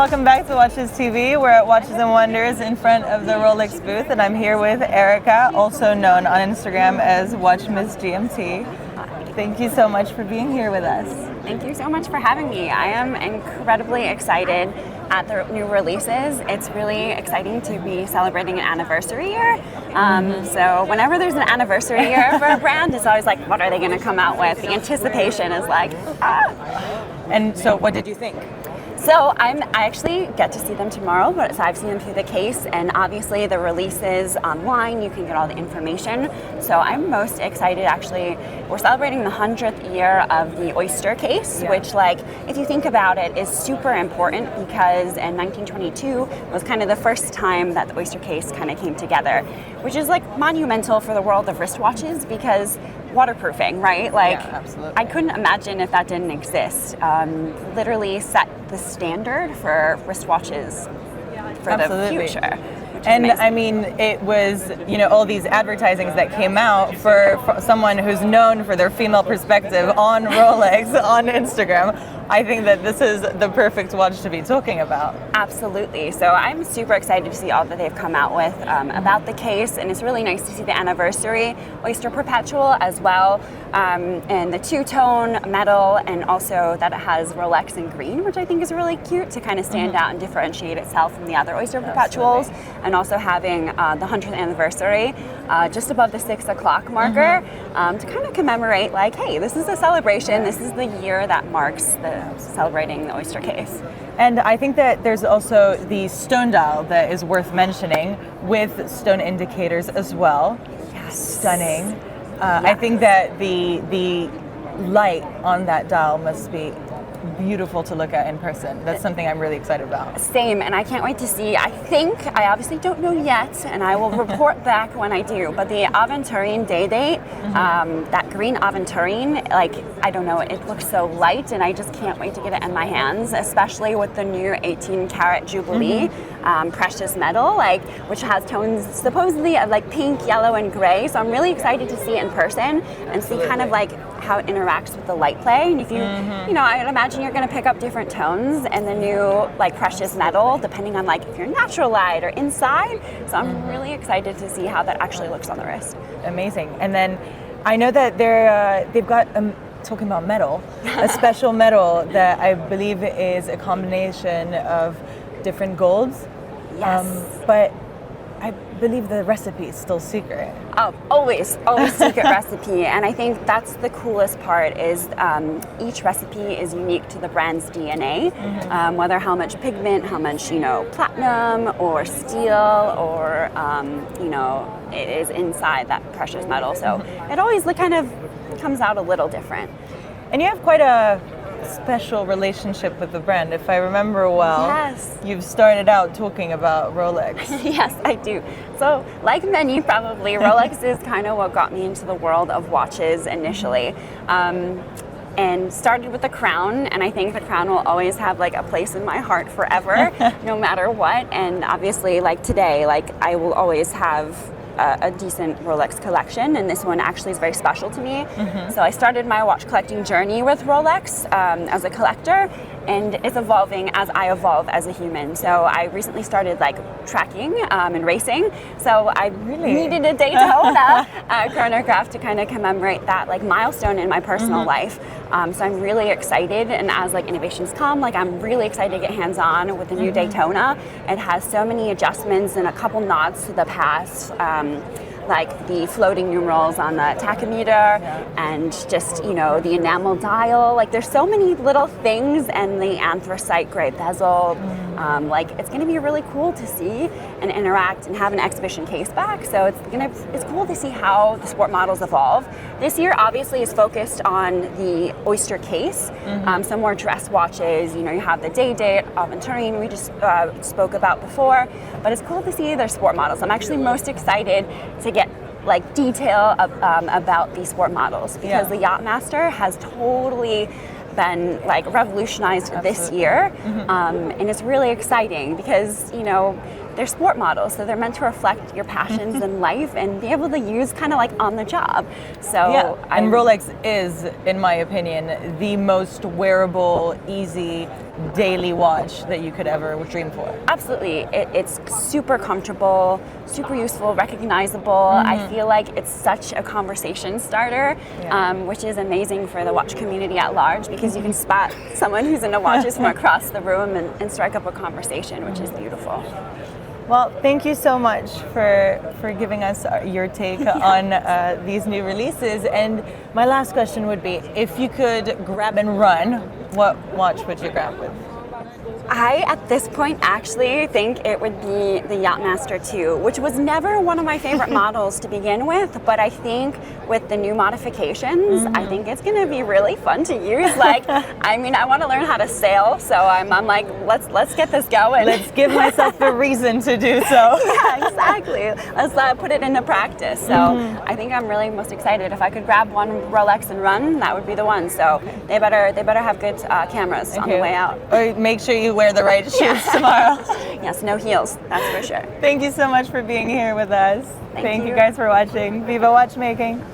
welcome back to Watches TV. We're at Watches and Wonders in front of the Rolex booth, and I'm here with Erika, also known on Instagram as WatchMissGMT. Thank you so much for being here with us. Thank you so much for having me. I am incredibly excited at the new releases. It's really exciting to be celebrating an anniversary year. So whenever there's an anniversary year for a brand, it's always like, what are they going to come out with? The anticipation is like, ah. And so what did you think? So I actually get to see them tomorrow, but so I've seen them through the case, and obviously the releases online, you can get all the information. So I'm most excited, actually, we're celebrating the 100th year of the Oyster case, which, like, if you think about it, is super important because in 1922 was kind of the first time that the Oyster case kind of came together, which is like monumental for the world of wristwatches because waterproofing, right? Like, absolutely. I couldn't imagine if that didn't exist. Literally set the standard for wristwatches for the future. And amazing. I mean, it was, you know, all these advertisings that came out for someone who's known for their female perspective on Rolex on Instagram. I think that this is the perfect watch to be talking about. Absolutely. So I'm super excited to see all that they've come out with about the case, and it's really nice to see the anniversary Oyster Perpetual as well, and the two-tone metal, and also that it has Rolex in green, which I think is really cute to kind of stand out and differentiate itself from the other Oyster Perpetuals, and also having the 100th anniversary just above the 6 o'clock marker to kind of commemorate, like, hey, this is a celebration. This is the year that marks the celebrating the Oyster case. And I think that there's also the stone dial that is worth mentioning with stone indicators as well. Yes. Stunning. I think that the light on that dial must be beautiful to look at in person. That's something I'm really excited about. Same, and I can't wait to see. I obviously don't know yet, and I will report back when I do, but the Aventurine day date, that green Aventurine, like, I don't know, it looks so light, and I just can't wait to get it in my hands, especially with the new 18-karat Jubilee precious metal, like, which has tones supposedly of like pink, yellow, and gray, so I'm really excited to see it in person and see kind of like how it interacts with the light play. And if you, you know, I would imagine you're going to pick up different tones in the new like precious metal, depending on like if you're natural light or inside. So I'm really excited to see how that actually looks on the wrist. Amazing. And then I know that they've got talking about metal, a special metal that I believe is a combination of different golds. Yes. But I believe the recipe is still secret. Oh, always secret recipe. And I think that's the coolest part is each recipe is unique to the brand's DNA, whether how much pigment, how much, you know, platinum or steel or, you know, it is inside that precious metal. So it always kind of comes out a little different. And you have quite a special relationship with the brand. If I remember well, yes. You've started out talking about Rolex. Yes, I do. So like many probably, Rolex is kind of what got me into the world of watches initially. And started with the crown, and I think the crown will always have like a place in my heart forever, no matter what. And obviously, like today, like I will always have a decent Rolex collection, and this one actually is very special to me. So I started my watch collecting journey with Rolex as a collector, and it's evolving as I evolve as a human. So I recently started like tracking and racing. So I needed a Daytona chronograph to kind of commemorate that like milestone in my personal life. So I'm really excited, and as like innovations come, like I'm really excited to get hands-on with the new Daytona. It has so many adjustments and a couple nods to the past. Like the floating numerals on the tachometer and just, you know, the enamel dial. Like there's so many little things, and the anthracite gray bezel. Like it's going to be really cool to see and interact and have an exhibition case back. So it's cool to see how the sport models evolve. This year obviously is focused on the Oyster case. Some more dress watches. You know, you have the day date, Aventurine we just spoke about before. But it's cool to see their sport models. I'm actually most excited to get like detail about these sport models because the Yachtmaster has totally been like revolutionized this year, and it's really exciting because, you know, they're sport models, so they're meant to reflect your passions in life and be able to use kind of like on the job. So and Rolex is, in my opinion, the most wearable, easy daily watch that you could ever dream for. Absolutely. It's super comfortable, super useful, recognizable. I feel like it's such a conversation starter, which is amazing for the watch community at large, because you can spot someone who's into watches from across the room and strike up a conversation, which is beautiful. Well, thank you so much for giving us your take on these new releases. And my last question would be, if you could grab and run, what watch would you grab with? I, at this point, actually think it would be the Yachtmaster 2, which was never one of my favorite models to begin with, but I think with the new modifications, I think it's going to be really fun to use. Like, I mean, I want to learn how to sail, so I'm like, let's get this going. Let's give myself a reason to do so. Yeah, exactly. Let's put it into practice. So I think I'm really most excited. If I could grab one Rolex and run, that would be the one. So they better have good cameras on the way out. Or make sure you wear the right shoes tomorrow. Yes, no heels, that's for sure. Thank you so much for being here with us. Thank you you guys for watching Viva Watchmaking.